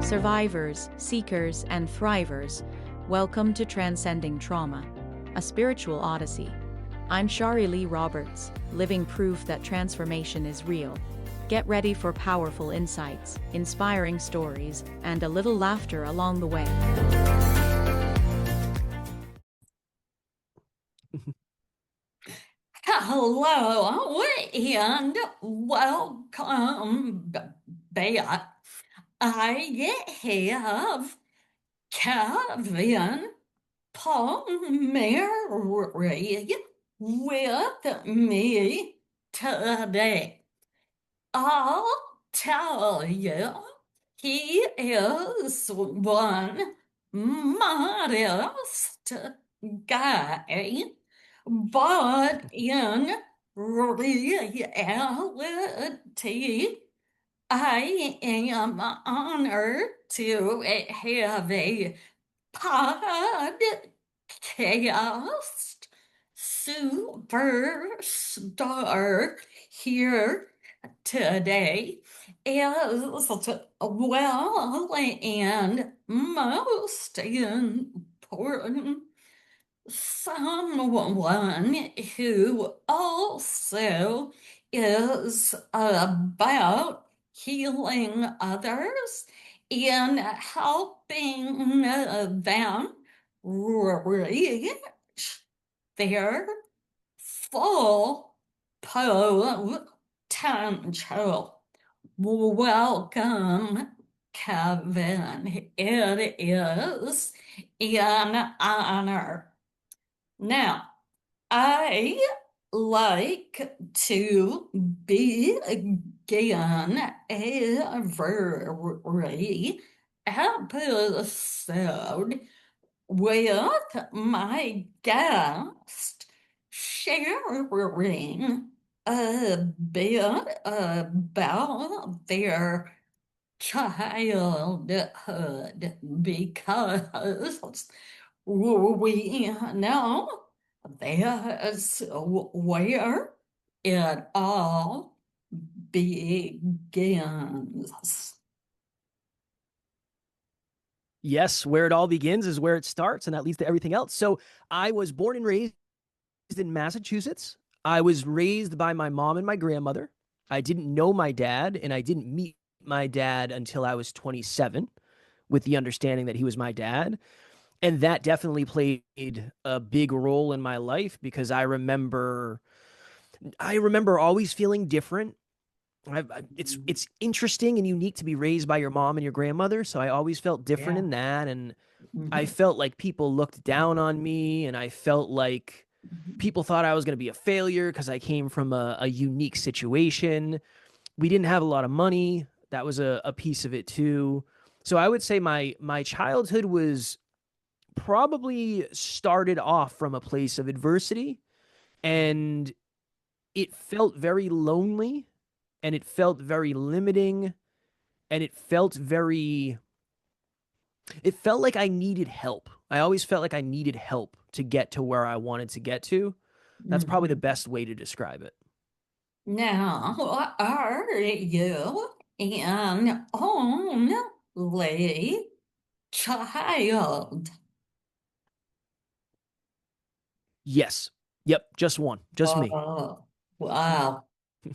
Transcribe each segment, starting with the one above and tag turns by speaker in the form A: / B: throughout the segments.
A: Survivors, seekers, and thrivers, welcome to Transcending Trauma, a spiritual odyssey. I'm Shari Lee Roberts, living proof that transformation is real. Get ready for powerful insights, inspiring stories, and a little laughter along the way.
B: Hello and welcome back. I have Kevin Palmieri with me today. I'll tell you, he is one modest guy, but in reality, I am honored to have a podcast superstar here today as well, and most important, someone who also is about healing others and helping them reach their full potential. Welcome, Kevin. It is an honor. Now, I like to begin every episode with my guest sharing a bit about their childhood because we know that's where it all begins.
C: Yes, where it all begins is where it starts, and that leads to everything else. So I was born and raised in Massachusetts. I was raised by my mom and my grandmother. I didn't know my dad, and I didn't meet my dad until I was 27, with the understanding that he was my dad. And that definitely played a big role in my life because I remember always feeling different. It's interesting and unique to be raised by your mom and your grandmother, so I always felt different
B: Yeah.
C: in that, and I
B: Mhm.
C: felt like people looked down on me, and I felt like people thought I was going to be a failure because I came from a unique situation. We didn't have a lot of money. That was a piece of it too. So I would say my childhood was probably started off from a place of adversity, and it felt very lonely, and it felt very limiting, and it felt like I needed help. I always felt like I needed help to get to where I wanted to get to. That's probably the
B: Mhm.
C: best way to describe it.
B: Now, are you an only child?
C: Yes. Yep. Just one. Just me.
B: Oh, wow.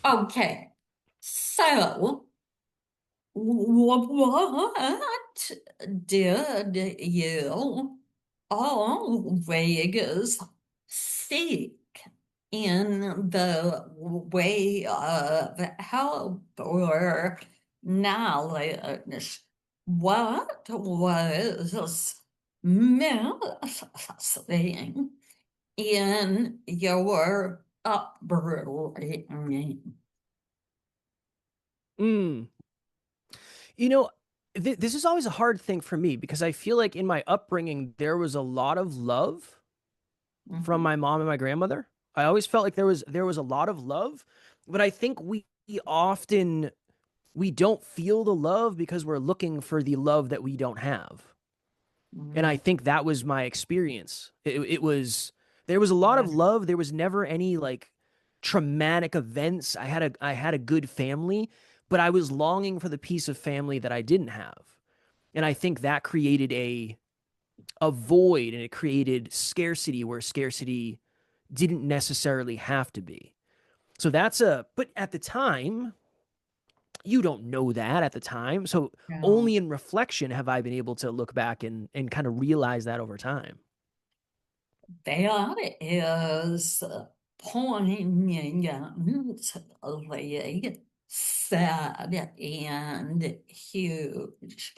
B: Okay. So, what did you always seek in the way of help or knowledge? What was missing in your upbringing?
C: Mm. You know, this is always a hard thing for me because I feel like in my upbringing, there was a lot of love from
B: Mhm.
C: my mom and my grandmother. I always felt like there was a lot of love, but I think often we don't feel the love because we're looking for the love that we don't have. And I
B: Mhm.
C: think that was my experience. It was there was a lot of love. There was never any like traumatic events. I had a good family, but I was longing for the piece of family that I didn't have. And I think that created a void, and it created scarcity where scarcity didn't necessarily have to be. So but at the time, you don't know that at the time. So
B: Yeah.
C: only in reflection have I been able to look back and kind of realize that over time.
B: That is poignantly sad and huge.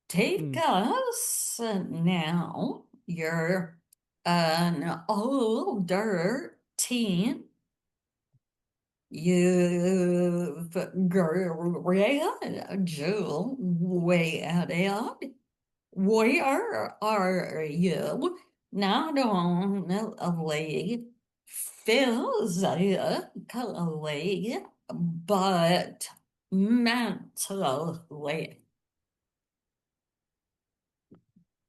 B: Take
C: Mm.
B: us now. You're an older teen. You've graduated. Where are you? Not only physically, but mentally.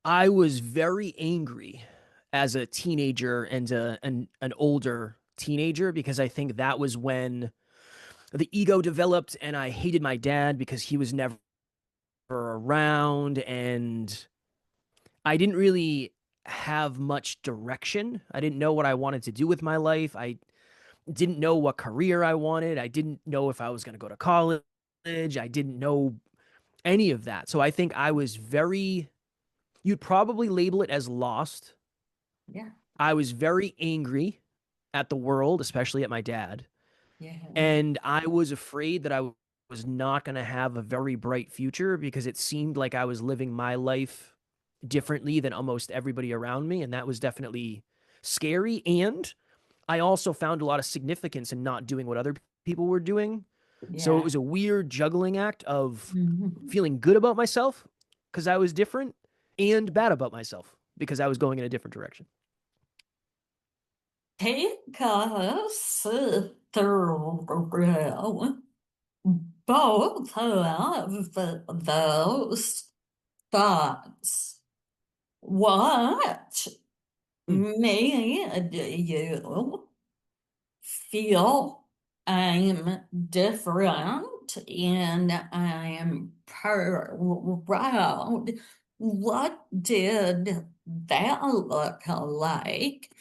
C: I was very angry as a teenager and an older teenager because I think that was when the ego developed and I hated my dad because he was never around and I didn't really have much direction. I didn't know what I wanted to do with my life. I didn't know what career I wanted. I didn't know if I was going to go to college. I didn't know any of that. So I think I was very, you'd probably label it as lost.
B: Yeah,
C: I was very angry at the world, especially at my dad.
B: yeah,
C: And I was afraid that I was not going to have a very bright future because it seemed like I was living my life differently than almost everybody around me. And that was definitely scary. And I also found a lot of significance in not doing what other people were doing. So it
B: yeah.
C: was a weird juggling act of
B: Mhm.
C: feeling good about myself because I was different and bad about myself because I was going in a different direction.
B: Take us through both of those thoughts. What
C: Mm.
B: made you feel I'm different and I'm proud? What did that look like?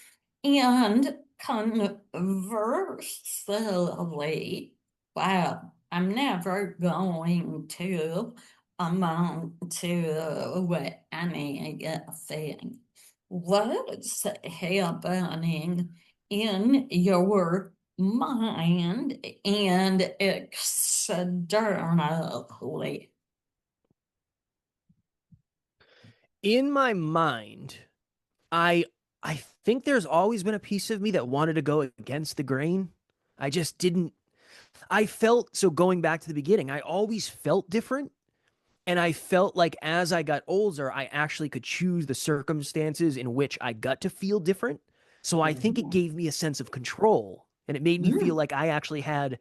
B: And conversely, wow, I'm never going to amount to anything. What's happening in your mind and externally?
C: In my mind, I I think there's always been a piece of me that wanted to go against the grain. I just didn't I felt so going back to the beginning, I always felt different. And I felt like as I got older, I actually could choose the circumstances in which I got to feel different. So I think it
B: Mhm.
C: gave me a sense of control and it made me feel
B: Mm,
C: like I actually had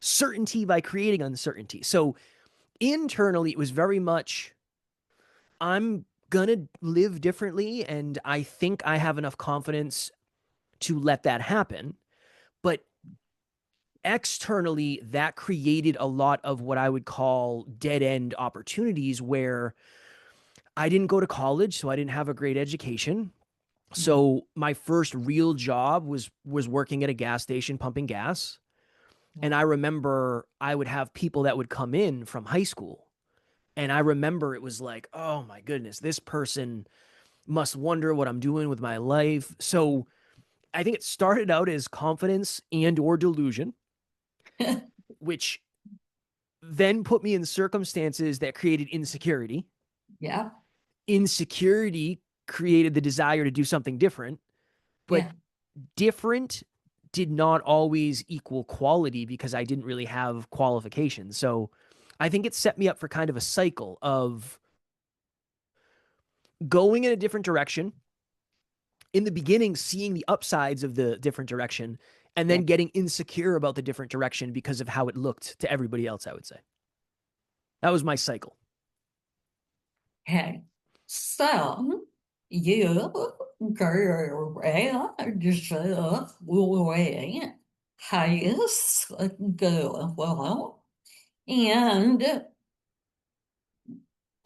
C: certainty by creating uncertainty. So internally, it was very much, I'm going to live differently. And I think I have enough confidence to let that happen. But externally, that created a lot of what I would call dead end opportunities where I didn't go to college, so I didn't have a great education.
B: mm,
C: So my first real job was working at a gas station pumping gas. And
B: yeah.
C: I remember I would have people that would come in from high school. And I remember it was like, oh my goodness, this person must wonder what I'm doing with my life. So I think it started out as confidence and or delusion, which then put me in circumstances that created insecurity.
B: Yeah,
C: Insecurity created the desire to do something different, but
B: yeah.
C: different did not always equal quality because I didn't really have qualifications. So I think it set me up for kind of a cycle of going in a different direction, in the beginning, seeing the upsides of the different direction, and
B: Yeah.
C: then getting insecure about the different direction because of how it looked to everybody else, I would say. That was my cycle.
B: Okay. So you graduate high school and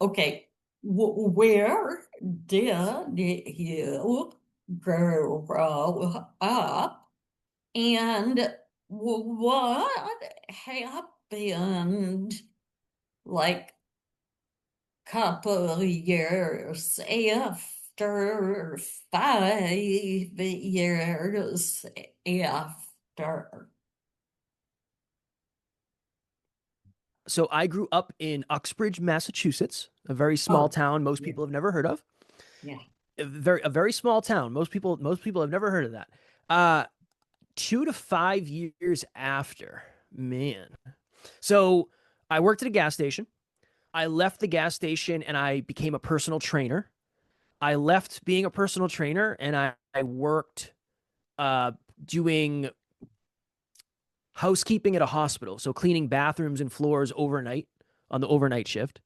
B: Okay, where did you grow up? And what happened like couple of years after, 5 years after?
C: So I grew up in Uxbridge, Massachusetts, a very small
B: Oh,
C: town most
B: yeah,
C: people have never heard of.
B: yeah.
C: A very small town. Most people have never heard of that. 2 to 5 years after, man. So I worked at a gas station. I left the gas station and I became a personal trainer. I left being a personal trainer and I worked uh, doing housekeeping at a hospital. So cleaning bathrooms and floors overnight on the overnight shift.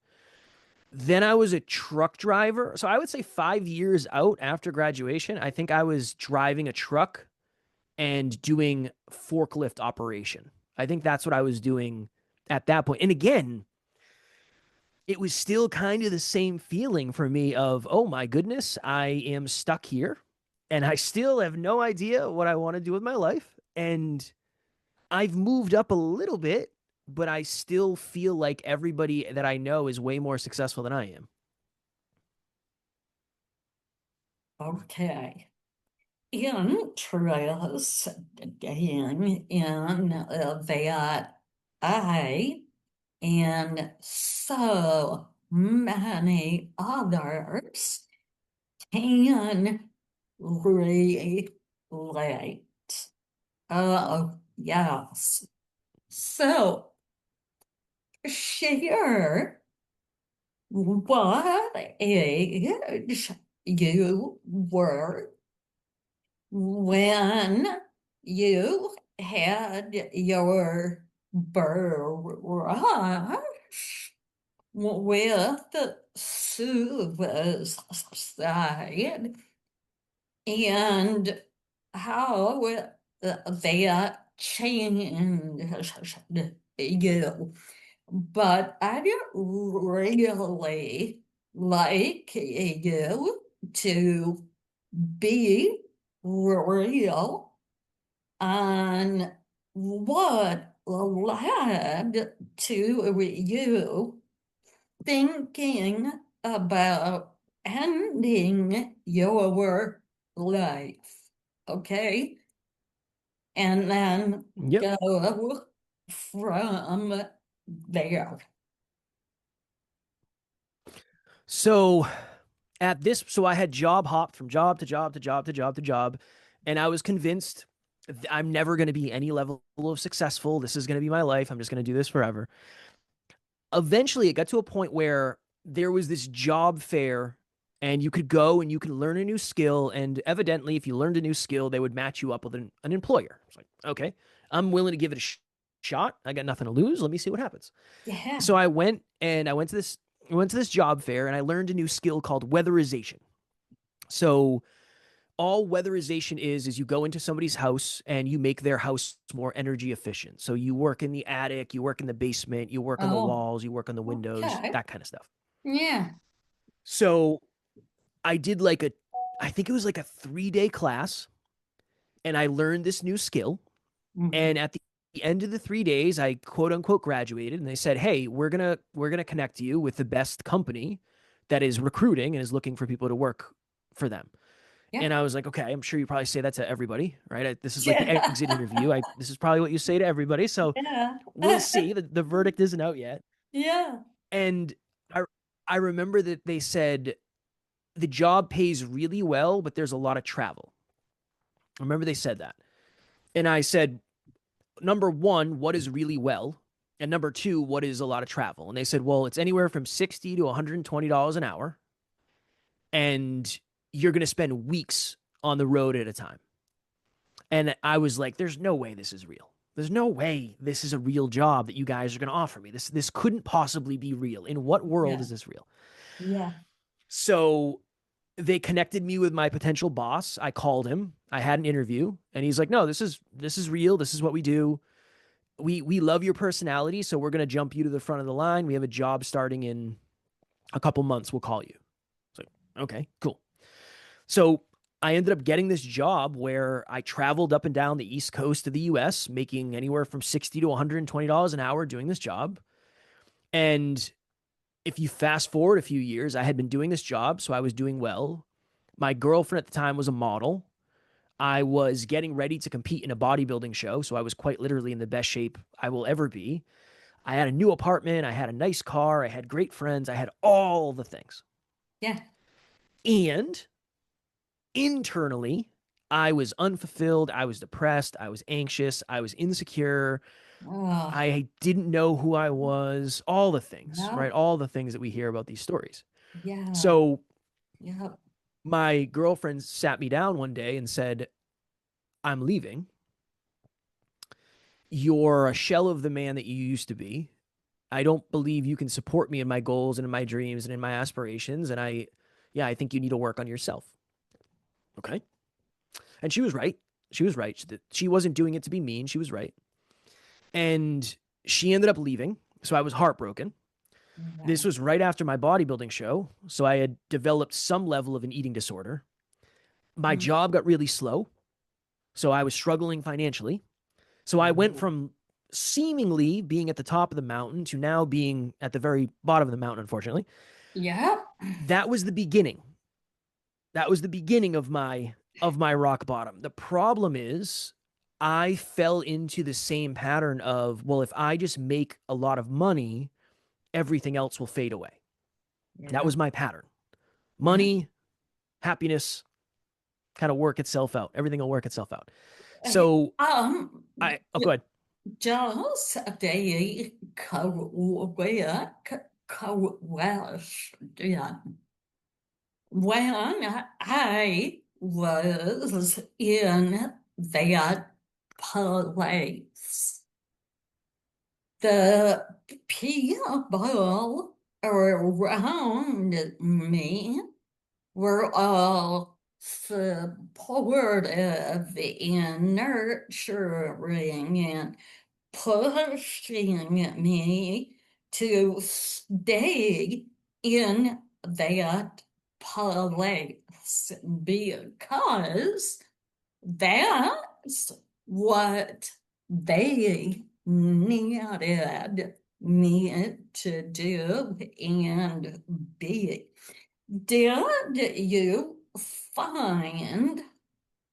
C: Then I was a truck driver. So I would say 5 years out after graduation, I think I was driving a truck and doing forklift operation. I think that's what I was doing at that point. And again, it was still kind of the same feeling for me of, oh my goodness, I am stuck here and I still have no idea what I want to do with my life. And I've moved up a little bit, but I still feel like everybody that I know is way more successful than I am.
B: Okay. Interesting in that I and so many others can relate. Oh, yes. So, share what age you were when you had your brush with suicide and how that changed you. But I didn't really like you to be real on what led to you thinking about ending your life. Okay? And then
C: Yep.
B: go from there.
C: So so I had job hopped from job to job to job to job to job, and I was convinced I'm never going to be any level of successful. This is going to be my life. I'm just going to do this forever. Eventually, it got to a point where there was this job fair, and you could go and you could learn a new skill. And evidently, if you learned a new skill, they would match you up with an employer. It's like, okay, I'm willing to give it a shot. I got nothing to lose. Let me see what happens.
B: Yeah.
C: So I went to this job fair and I learned a new skill called weatherization. So all weatherization is you go into somebody's house and you make their house more energy efficient. So you work in the attic, you work in the basement, you work on the
B: Oh,
C: walls, you work on the windows,
B: okay.
C: that kind of stuff.
B: Yeah.
C: So I did I think it was like a 3 day class and I learned this new skill.
B: Mhm.
C: And at the end of the 3 days, I quote unquote graduated and they said, hey, we're gonna connect you with the best company that is recruiting and is looking for people to work for them.
B: Yeah.
C: And I was like, okay, I'm sure you probably say that to everybody, right? This is like the
B: Yeah.
C: exit interview. This is probably what you say to everybody. So
B: Yeah.
C: we'll see. The verdict isn't out yet.
B: Yeah.
C: And I I remember that they said the job pays really well, but there's a lot of travel. I remember they said that. And I said, number one, what is really well? And number two, what is a lot of travel? And they said, well, it's anywhere from $60 to $120 an hour. And you're going to spend weeks on the road at a time. And I was like, there's no way this is real. There's no way this is a real job that you guys are going to offer me. This couldn't possibly be real. In what world
B: Yeah.
C: is this real?
B: Yeah.
C: So they connected me with my potential boss. I called him. I had an interview and he's like, "No, this is real. This is what we do. We love your personality, so we're going to jump you to the front of the line. We have a job starting in a couple months, we'll call you. It's like, okay, cool. So I ended up getting this job where I traveled up and down the East Coast of the US, making anywhere from $60 to $120 an hour doing this job. And if you fast forward a few years, I had been doing this job, so I was doing well. My girlfriend at the time was a model. I was getting ready to compete in a bodybuilding show, so I was quite literally in the best shape I will ever be. I had a new apartment, I had a nice car, I had great friends, I had all the things.
B: Yeah.
C: And internally, I was unfulfilled, I was depressed, I was anxious, I was insecure,
B: Oh,
C: I didn't know who I was, all the things, right?
B: no.
C: All the things that we hear about these stories.
B: Yeah.
C: So
B: Yeah.
C: my girlfriend sat me down one day and said, I'm leaving. You're a shell of the man that you used to be. I don't believe you can support me in my goals and in my dreams and in my aspirations. And I think you need to work on yourself. Okay. And she was right. She was right. She wasn't doing it to be mean. She was right. And she ended up leaving. So I was heartbroken. This
B: Okay.
C: was right after my bodybuilding show. So I had developed some level of an eating disorder. My
B: Mm.
C: job got really slow. So I was struggling financially. So I went
B: Oh,
C: from seemingly being at the top of the mountain to now being at the very bottom of the mountain, unfortunately.
B: yeah.
C: That was the beginning. That was the beginning of my rock bottom. The problem is I fell into the same pattern of, well, if I just make a lot of money, everything else will fade away. That
B: Yeah.
C: was my pattern.
B: Yeah.
C: Money, happiness, kind of work itself out. Everything will work itself out.
B: Uh,
C: So
B: Um,
C: go ahead.
B: just the question. When I was in that place, the people around me were all supportive and nurturing and pushing me to stay in that place because that's what they needed me to do and be. Did you find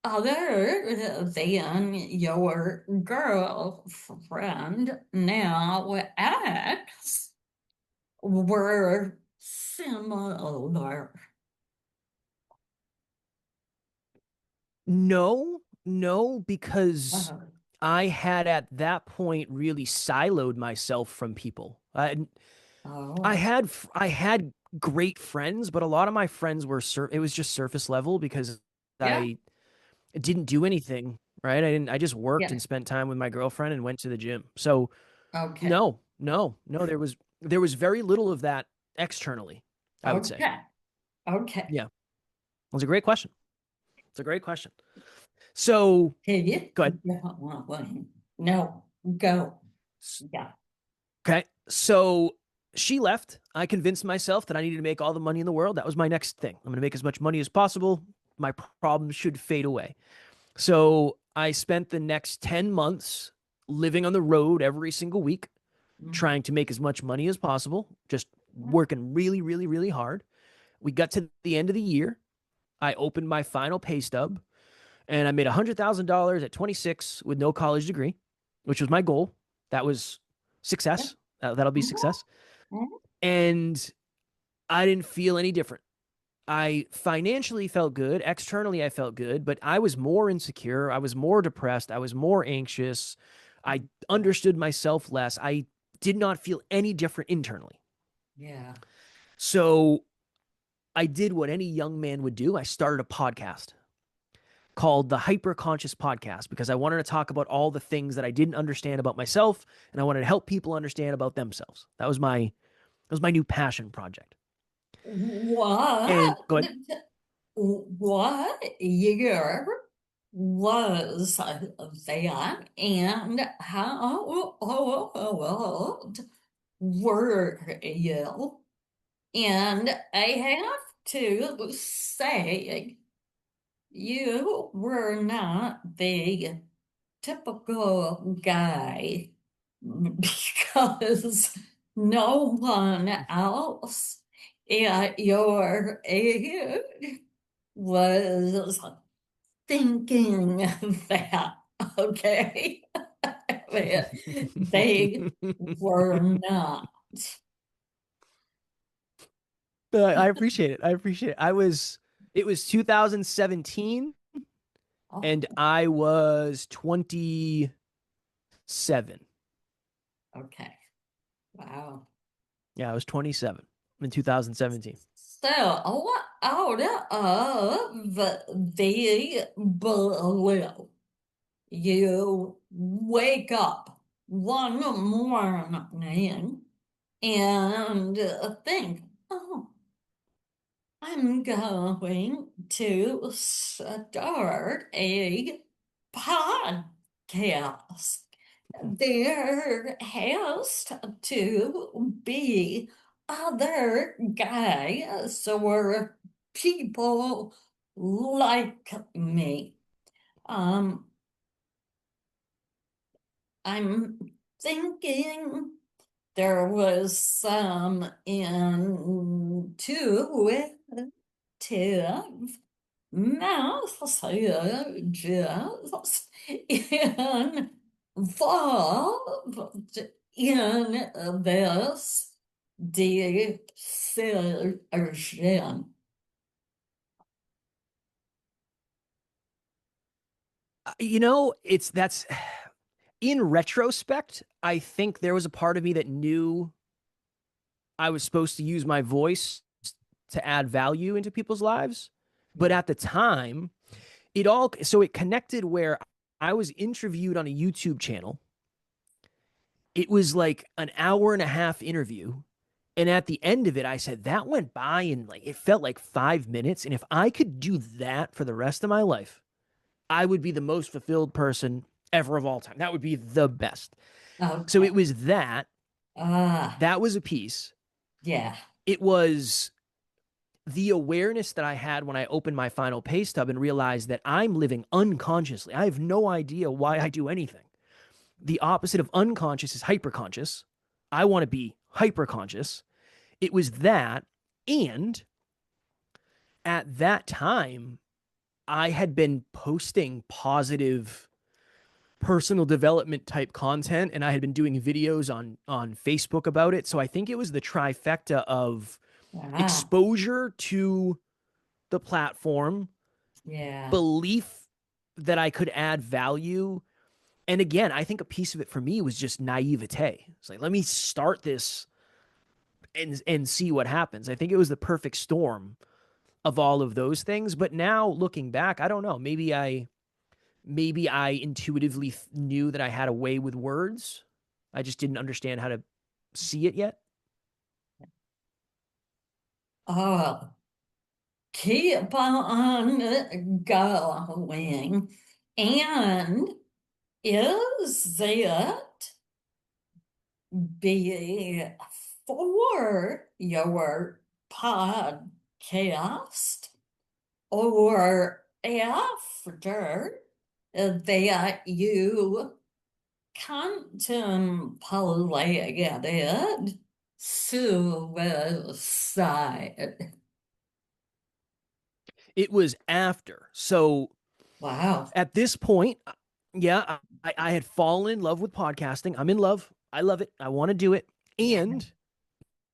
B: other than your girlfriend, now ex, were similar?
C: No, because
B: Oh,
C: I had at that point really siloed myself from people. I
B: oh,
C: had I had great friends, but a lot of my friends were it was just surface level because
B: yeah,
C: I didn't do anything, right? I just worked
B: yeah,
C: and spent time with my girlfriend and went to the gym. So
B: okay,
C: no, there was very little of that externally, I would say.
B: okay, okay.
C: Yeah. It was a great question. It's a great question. So
B: Did you?
C: go ahead.
B: No, go. Yeah.
C: Okay. So she left. I convinced myself that I needed to make all the money in the world. That was my next thing. I'm going to make as much money as possible. My problems should fade away. So I spent the next 10 months living on the road every single week,
B: Mhm.
C: trying to make as much money as possible, just working really, really, really hard. We got to the end of the year. I opened my final pay stub and I made $100,000 at 26 with no college degree, which was my goal. That was
B: Yeah.
C: success. That'll be
B: Mhm.
C: success.
B: Mhm.
C: And I didn't feel any different. I financially felt good. Externally, I felt good, but I was more insecure. I was more depressed. I was more anxious. I understood myself less. I did not feel any different internally.
B: Yeah.
C: So I did what any young man would do. I started a podcast called the Hyper Conscious Podcast because I wanted to talk about all the things that I didn't understand about myself and I wanted to help people understand about themselves. That was my new passion project. And
B: What?
C: go ahead.
B: What year was that, and how old were you? And I have to say, you were not the typical guy because no one else at your age was thinking that, okay? They were not.
C: I appreciate it. I appreciate it. It was 2017 and
B: Oh,
C: I was 27.
B: okay. Wow.
C: Yeah, I was 27 in 2017.
B: So, out of the blue, you wake up one morning and think, oh, I'm going to start a podcast. There has to be other guys or people like me. Um, I'm thinking there was some intuitive messages involved in this decision.
C: That's in retrospect, I think there was a part of me that knew I was supposed to use my voice to add value into people's lives. But at the time, it connected where I was interviewed on a YouTube channel. It was like an hour and a half interview. And at the end of it, I said, that went by and like it felt like 5 minutes. And if I could do that for the rest of my life, I would be the most fulfilled person ever of all time. That would be the best. So it
B: Okay.
C: was that.
B: Ah,
C: That was a piece.
B: yeah.
C: It was the awareness that I had when I opened my final pay stub and realized that I'm living unconsciously. I have no idea why I do anything. The opposite of unconscious is hyperconscious. I want to be hyperconscious. It was that. And at that time, I had been posting positive personal development type content and I had been doing videos on Facebook about it. So I think it was the trifecta of
B: Ah,
C: exposure to the platform,
B: yeah.
C: belief that I could add value. And again, I think a piece of it for me was just naivete. It's like, let me start this and see what happens. I think it was the perfect storm of all of those things. But now looking back, I don't know. Maybe I intuitively knew that I had a way with words. I just didn't understand how to see it yet.
B: Oh, keep on going. And is it before your podcast or after that you contemplated suicide?
C: It was after. So
B: Wow.
C: at this point, yeah, I had fallen in love with podcasting. I'm in love. I love it. I want to do it.
B: Yeah.
C: And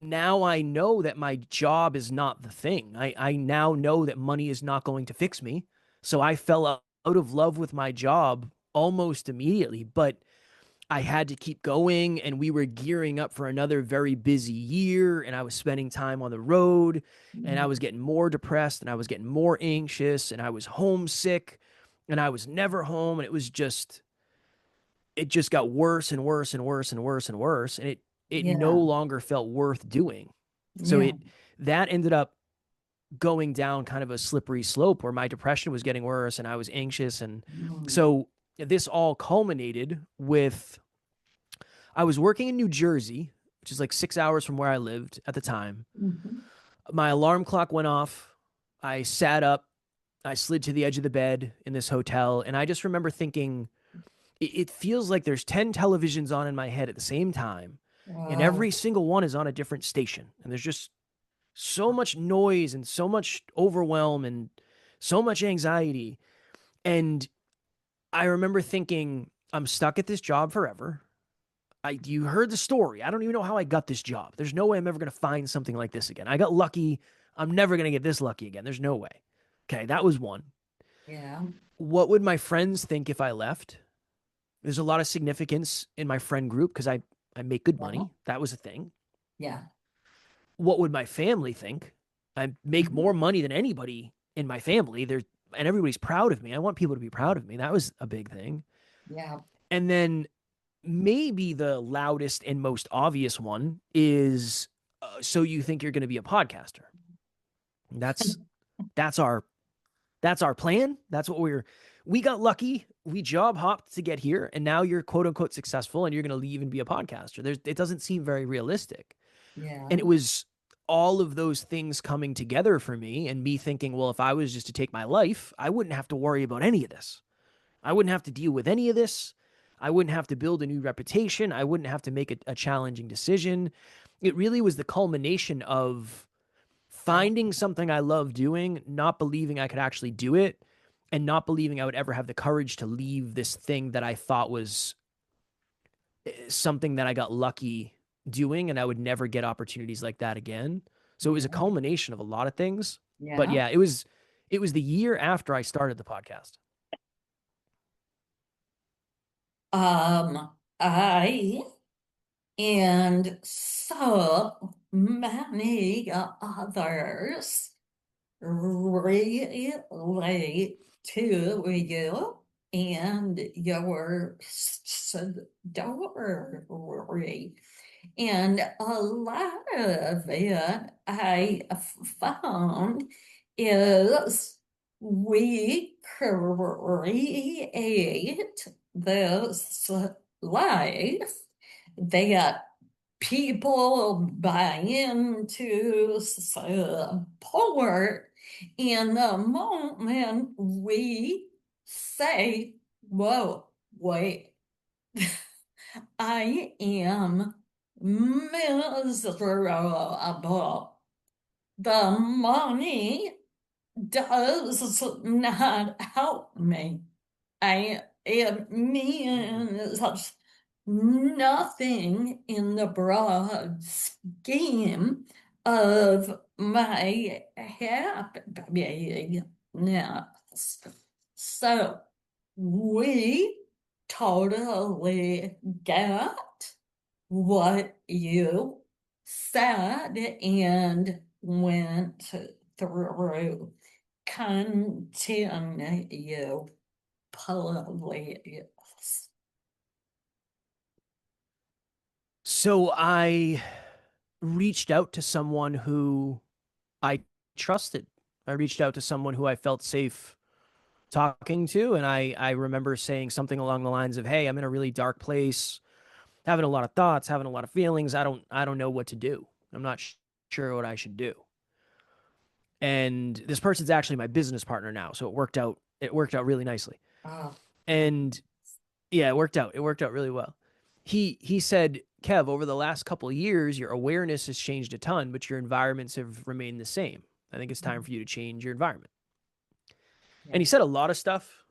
C: now I know that my job is not the thing. I now know that money is not going to fix me. So I fell out of love with my job almost immediately, but I had to keep going and we were gearing up for another very busy year and I was spending time on the road and I was getting more depressed and I was getting more anxious and I was homesick and I was never home and it just got worse and worse and worse and worse and worse and it no
B: Yeah.
C: longer felt worth doing. So
B: Yeah.
C: that ended up going down kind of a slippery slope where my depression was getting worse and I was anxious. And
B: Mm.
C: so this all culminated with I was working in New Jersey, which is like 6 hours from where I lived at the time.
B: Mhm.
C: My alarm clock went off. I sat up. I slid to the edge of the bed in this hotel. And I just remember thinking, it feels like there's 10 televisions on in my head at the same time. And
B: Wow.
C: every single one is on a different station. And there's just so much noise and so much overwhelm and so much anxiety. And I remember thinking, I'm stuck at this job forever. You heard the story. I don't even know how I got this job. There's no way I'm ever going to find something like this again. I got lucky. I'm never going to get this lucky again. There's no way. Okay, that was one.
B: Yeah.
C: What would my friends think if I left? There's a lot of significance in my friend group because I make good money.
B: Well,
C: That was a thing.
B: yeah.
C: What would my family think? I make
B: Mhm.
C: more money than anybody in my family. And everybody's proud of me. I want people to be proud of me. That was a big thing.
B: Yeah.
C: And then maybe the loudest and most obvious one is so you think you're going to be a podcaster. That's that's our that's our plan. That's what we got lucky. We job hopped to get here and now you're quote unquote successful and you're going to leave and be a podcaster. It doesn't seem very realistic.
B: Yeah.
C: And it was all of those things coming together for me and me thinking, well, if I was just to take my life, I wouldn't have to worry about any of this. I wouldn't have to deal with any of this. I wouldn't have to build a new reputation. I wouldn't have to make a challenging decision. It really was the culmination of
B: Yeah.
C: finding something I love doing, not believing I could actually do it, and not believing I would ever have the courage to leave this thing that I thought was something that I got lucky doing and I would never get opportunities like that again. So it was a
B: Yeah.
C: culmination of a lot of things. But
B: Yeah.
C: yeah, it was the year after I started the podcast.
B: I and so many others relate to you and your story. And a lot of it I found is we create this life that people buy into, support, in the moment we say, whoa, wait, I am miserable. The money does not help me. It means nothing in the broad scheme of my happiness. So we totally get what you said and went through. Continue, please.
C: So I reached out to someone who I trusted. I reached out to someone who I felt safe talking to. And I remember saying something along the lines of, hey, I'm in a really dark place, having a lot of thoughts, having a lot of feelings. I don't know what to do. I'm not sure what I should do. And this person's actually my business partner now. So it worked out really nicely.
B: Oh, yeah.
C: And yeah, it worked out really well. He said, Kev, over the last couple of years, your awareness has changed a ton, but your environments have remained the same. I think it's time for you to change your environment. And
B: Yeah.
C: he said a lot of stuff,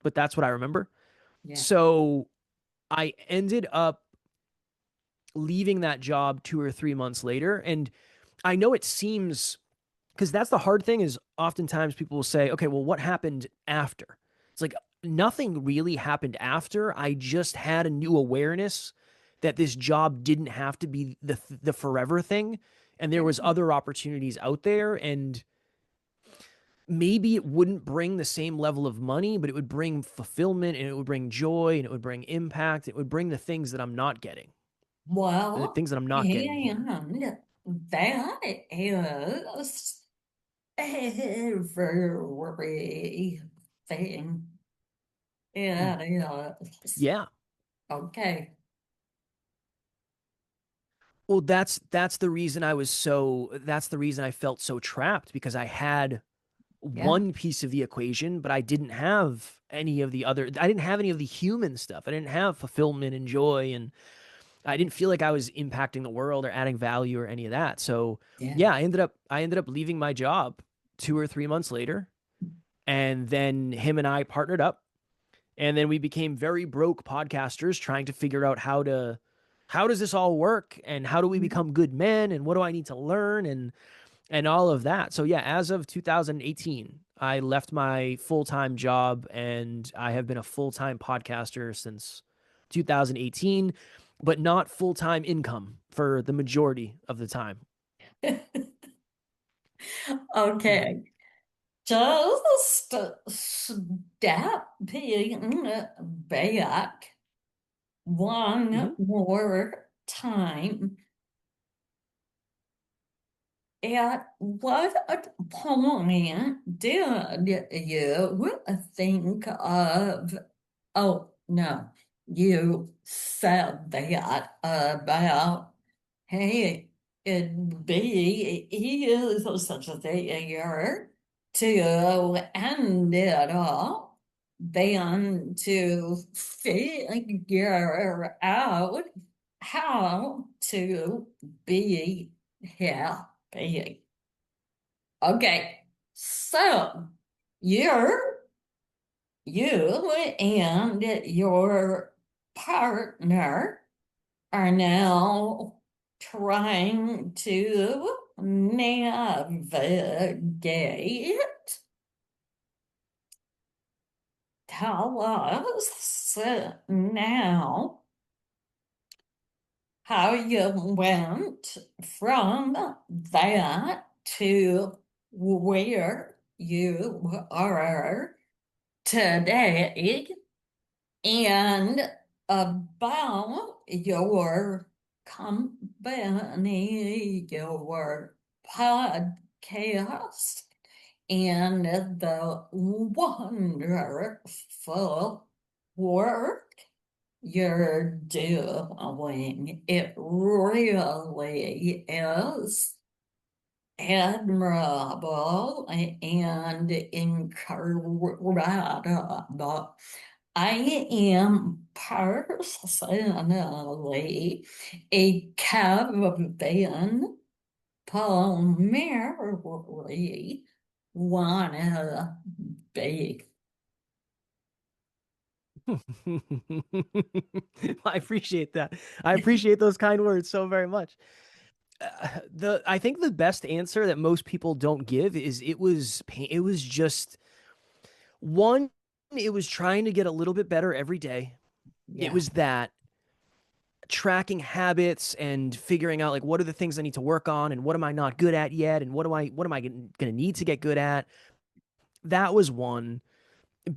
C: but that's what I remember.
B: Yeah.
C: So I ended up leaving that job 2 or 3 months later. And I know it seems, because that's the hard thing, is oftentimes people will say, okay, well, what happened after? It's like nothing really happened after. I just had a new awareness that this job didn't have to be the forever thing, and there was other opportunities out there, and maybe it wouldn't bring the same level of money, but it would bring fulfillment and it would bring joy and it would bring impact. It would bring the things that I'm not getting, the
B: Well,
C: things that I'm not getting here.
B: and that is everything.
C: Hmm.
B: It is.
C: Yeah.
B: Okay.
C: Well, that's the reason that's the reason I felt so trapped, because I had
B: Yeah.
C: one piece of the equation, but I didn't have any of the other. I didn't have any of the human stuff. I didn't have fulfillment and joy, and I didn't feel like I was impacting the world or adding value or any of that. So
B: Yeah.
C: yeah, I ended up leaving my job 2 or 3 months later, and then him and I partnered up, and then we became very broke podcasters trying to figure out how does this all work, and how do we
B: Mhm.
C: become good men, and what do I need to learn, and all of that. So yeah, as of 2018, I left my full-time job, and I have been a full-time podcaster since 2018, but not full-time income for the majority of the time.
B: Okay. Just stepping back one
C: Mhm.
B: more time. At what point did you think of, oh no, you said that about, hey, it'd be easy such a thing to end it all than to figure out how to be happy. Okay, so you're you and your partner are now trying to navigate. Tell us now how you went from that to where you are today, and about your company, your podcast, and the wonderful work you're doing. It really is admirable and incredible. I am personally a Kevin Palmieri wannabe.
C: I appreciate that. I appreciate those kind words so very much. The I think the best answer that most people don't give is it was just one, it was trying to get a little bit better every day. It
B: Yeah.
C: was that tracking habits and figuring out like what are the things I need to work on, and what am I not good at yet, and what am I going to need to get good at. That was one.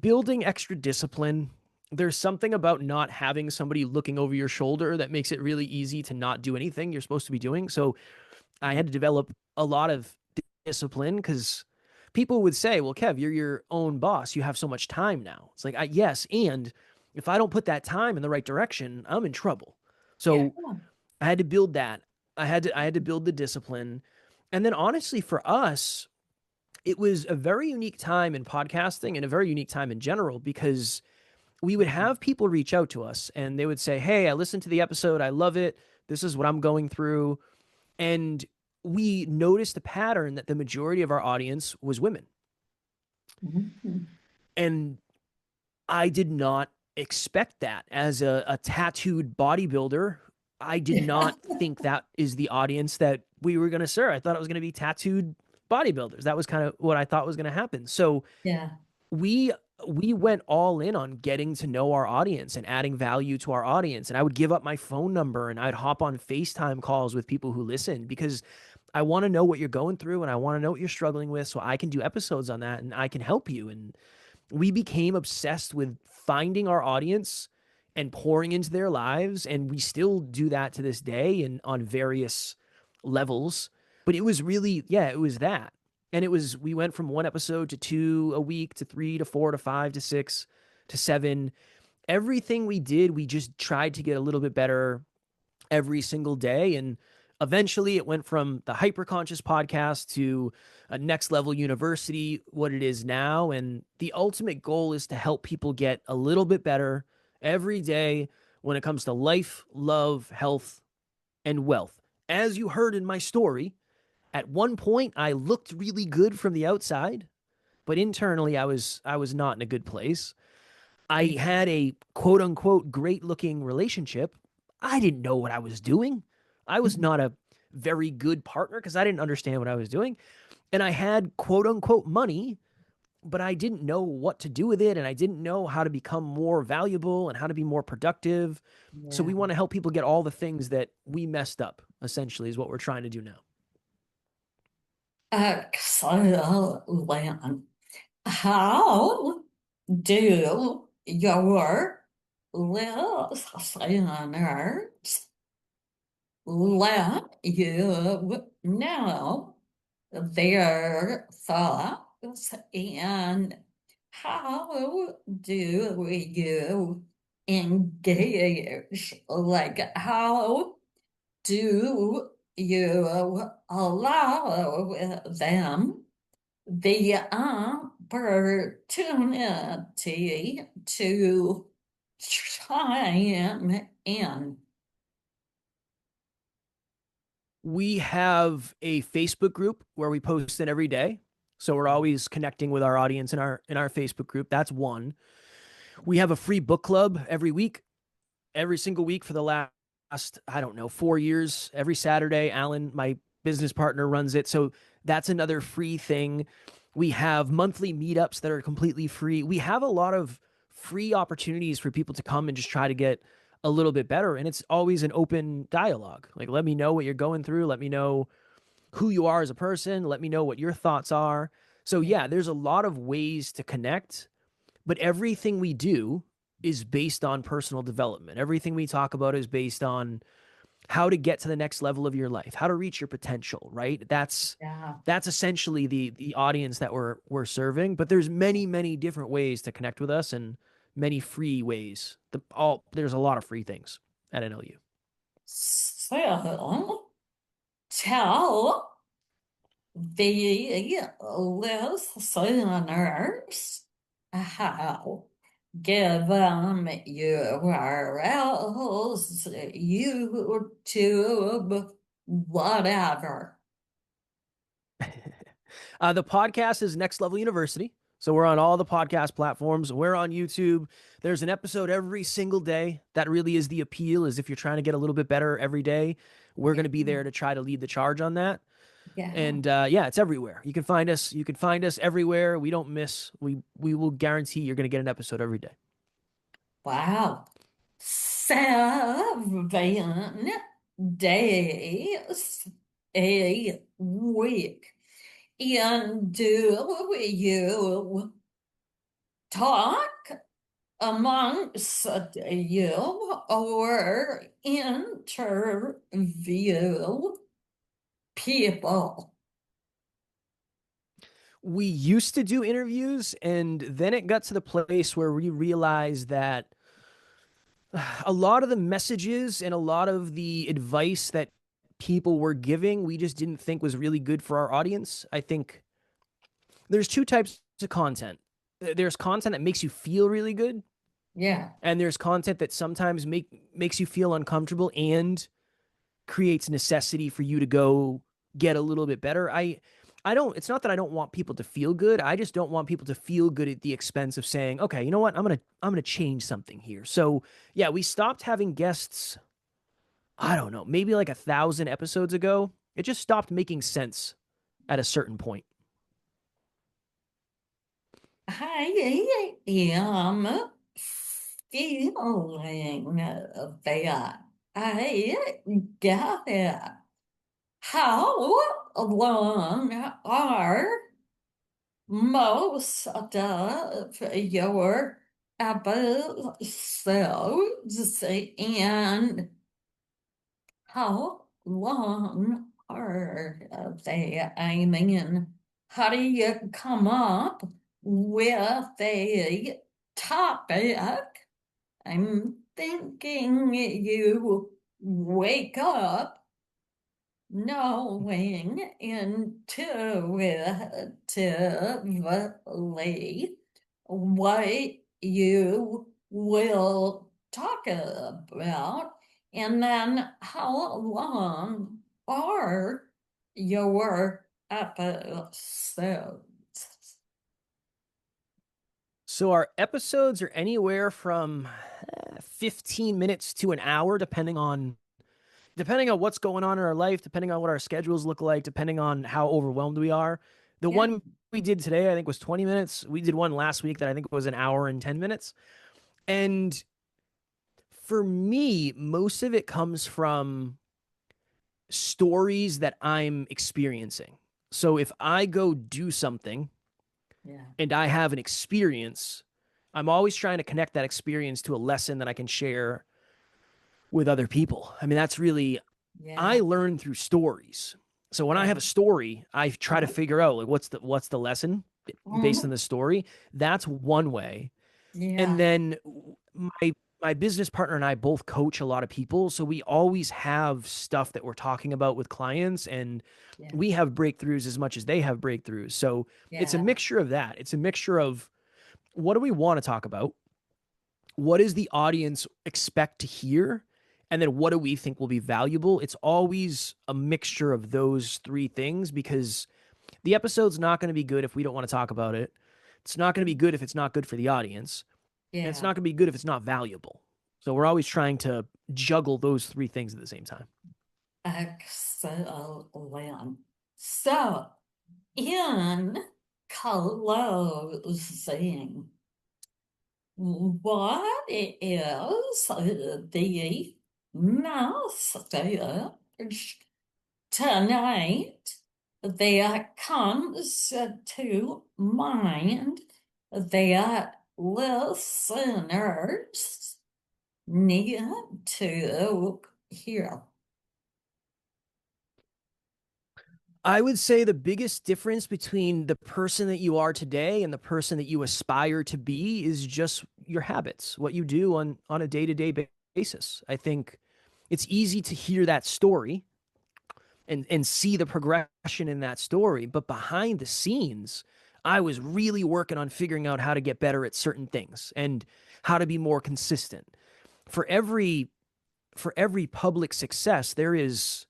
C: Building extra discipline. There's something about not having somebody looking over your shoulder that makes it really easy to not do anything you're supposed to be doing. So I had to develop a lot of discipline, because people would say, well, Kev, you're your own boss. You have so much time now. It's like, yes. And if I don't put that time in the right direction, I'm in trouble.
B: Yeah.
C: So I had to build that. I had to build the discipline. And then honestly, for us, it was a very unique time in podcasting and a very unique time in general, because we would have people reach out to us and they would say, hey, I listened to the episode. I love it. This is what I'm going through. And we noticed a pattern that the majority of our audience was women.
B: Mhm.
C: And I did not expect that. As a tattooed bodybuilder, I did
B: Yeah.
C: not think that is the audience that we were going to serve. I thought it was going to be tattooed bodybuilders. That was kind of what I thought was going to happen. So
B: Yeah.
C: we we went all in on getting to know our audience and adding value to our audience. And I would give up my phone number and I'd hop on FaceTime calls with people who listen, because I want to know what you're going through and I want to know what you're struggling with, so I can do episodes on that and I can help you. And we became obsessed with finding our audience and pouring into their lives, and we still do that to this day and on various levels. But it was really, yeah, it was that. And it was, we went from one episode to two a week to three to four to five to six to seven. Everything we did, we just tried to get a little bit better every single day. And Eventually, it went from the Hyperconscious podcast to a Next Level University, what it is now. And the ultimate goal is to help people get a little bit better every day when it comes to life, love, health, and wealth. As you heard in my story, at one point I looked really good from the outside, but internally I was not in a good place. I had a quote unquote great looking relationship. I didn't know what I was doing. I was not a very good partner because I didn't understand what I was doing. And I had quote unquote money, but I didn't know what to do with it. And I didn't know how to become more valuable and how to be more productive. So we
B: Yeah.
C: want to help people get all the things that we messed up, essentially, is what we're trying to do now.
B: Excellent. How do your listeners let you know their thoughts, and how do you engage? Like, how do you allow them the opportunity to chime in?
C: We have a Facebook group where we post it every day. So we're always connecting with our audience in our Facebook group. That's one. We have a free book club every week, every single week for the last, I don't know, 4 years. Every Saturday, Alan, my business partner, runs it. So that's another free thing. We have monthly meetups that are completely free. We have a lot of free opportunities for people to come and just try to get a little bit better. And it's always an open dialogue. Like, let me know what you're going through. Let me know who you are as a person. Let me know what your thoughts are. So, yeah, there's a lot of ways to connect, but everything we do is based on personal development. Everything we talk about is based on how to get to the next level of your life, how to reach your potential, right?
B: Yeah.
C: That's essentially the audience that we're serving, but there's many different ways to connect with us and many free ways. There's a lot of free things at NLU.
B: So tell the listeners how. Give them URLs, YouTube, whatever.
C: The podcast is Next Level University. So we're on all the podcast platforms. We're on YouTube. There's an episode every single day. That really is the appeal, is if you're trying to get a little bit better every day, we're going to be there to try to lead the charge on that.
B: Yeah.
C: And yeah, it's everywhere. You can find us. You can find us everywhere. We don't miss. We will guarantee you're going to get an episode every day.
B: Wow. 7 days a week. And do you talk amongst you or interview people?
C: We used to do interviews, and then it got to the place where we realized that a lot of the messages and a lot of the advice that people were giving, we just didn't think was really good for our audience. I think there's two types of content. There's content that makes you feel really good,
B: Yeah.
C: and there's content that sometimes makes you feel uncomfortable and creates necessity for you to go get a little bit better. I don't, it's not that I don't want people to feel good. I just don't want people to feel good at the expense of saying, okay, you know what? I'm going to change something here. So, yeah, we stopped having guests, I don't know, maybe like 1,000 episodes ago. It just stopped making sense at a certain point.
B: I am feeling that. I get it. How long are most of your episodes, and how long are they? I mean, how do you come up with a topic? I'm thinking you wake up knowing intuitively what you will talk about, and then how long are your episodes?
C: So our episodes are anywhere from 15 minutes to an hour, depending on what's going on in our life, depending on what our schedules look like, depending on how overwhelmed we are. The
B: Yeah,
C: one we did today, I think, was 20 minutes. We did one last week that I think was an hour and 10 minutes. And for me, most of it comes from stories that I'm experiencing. So if I go do something
B: yeah,
C: and I have an experience, I'm always trying to connect that experience to a lesson that I can share with other people. I mean, that's really,
B: yeah.
C: I learn through stories. So when I
B: Yeah.
C: have a story, I try to figure out like what's the lesson based on
B: Mhm.
C: the story. That's one way. And
B: Yeah,
C: then my business partner and I both coach a lot of people, so we always have stuff that we're talking about with clients, and
B: yeah,
C: we have breakthroughs as much as they have breakthroughs. So it's a
B: yeah.
C: mixture of that. It's a mixture of what do we want to talk about? What does the audience expect to hear? And then what do we think will be valuable? It's always a mixture of those three things because the episode's not going to be good if we don't want to talk about it. It's not going to be good if it's not good for the audience. And it's
B: Yeah.
C: not going to be good if it's not valuable. So we're always trying to juggle those three things at the same time.
B: Excellent. So, in closing, what is the message tonight that comes to mind that listeners need to hear?
C: I would say the biggest difference between the person that you are today and the person that you aspire to be is just your habits, what you do on a day-to-day basis. I think it's easy to hear that story and see the progression in that story, but behind the scenes, I was really working on figuring out how to get better at certain things and how to be more consistent. For every public success, there is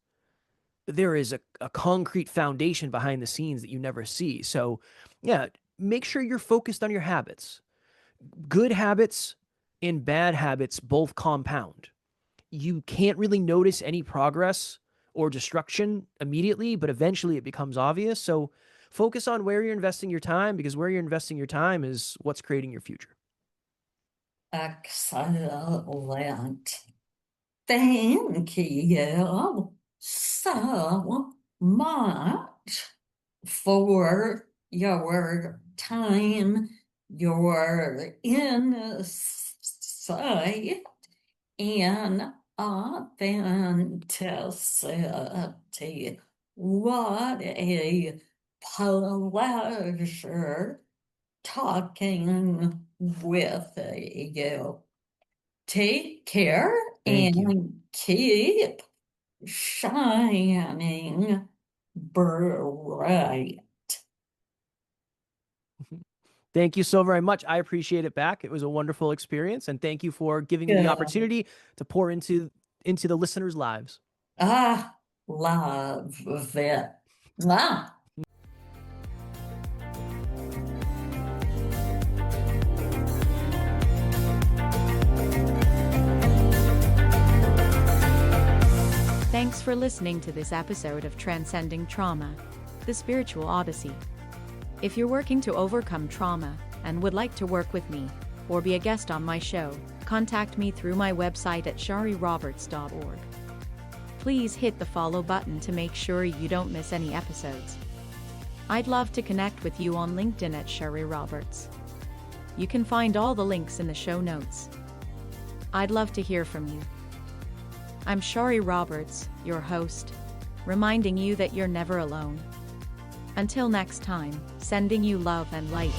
C: a concrete foundation behind the scenes that you never see. So, yeah, make sure you're focused on your habits. Good habits and bad habits both compound. You can't really notice any progress or destruction immediately, but eventually it becomes obvious. So, focus on where you're investing your time because where you're investing your time is what's creating your future.
B: Excellent. Thank you so much for your time, your insight, and authenticity. What a pleasure talking with you. Take care
C: Thank you.
B: and keep shining bright.
C: Thank you so very much. I appreciate it back. It was a wonderful experience, and thank you for giving me the
B: Good.
C: opportunity to pour into the listeners' lives.
B: Ah, love it. Wow.
A: Thanks for listening to this episode of Transcending Trauma, the Spiritual Odyssey. If you're working to overcome trauma and would like to work with me or be a guest on my show, contact me through my website at shariroberts.org. Please hit the follow button to make sure you don't miss any episodes. I'd love to connect with you on LinkedIn at Shari Roberts. You can find all the links in the show notes. I'd love to hear from you. I'm Shari Roberts, your host, reminding you that you're never alone. Until next time, sending you love and light.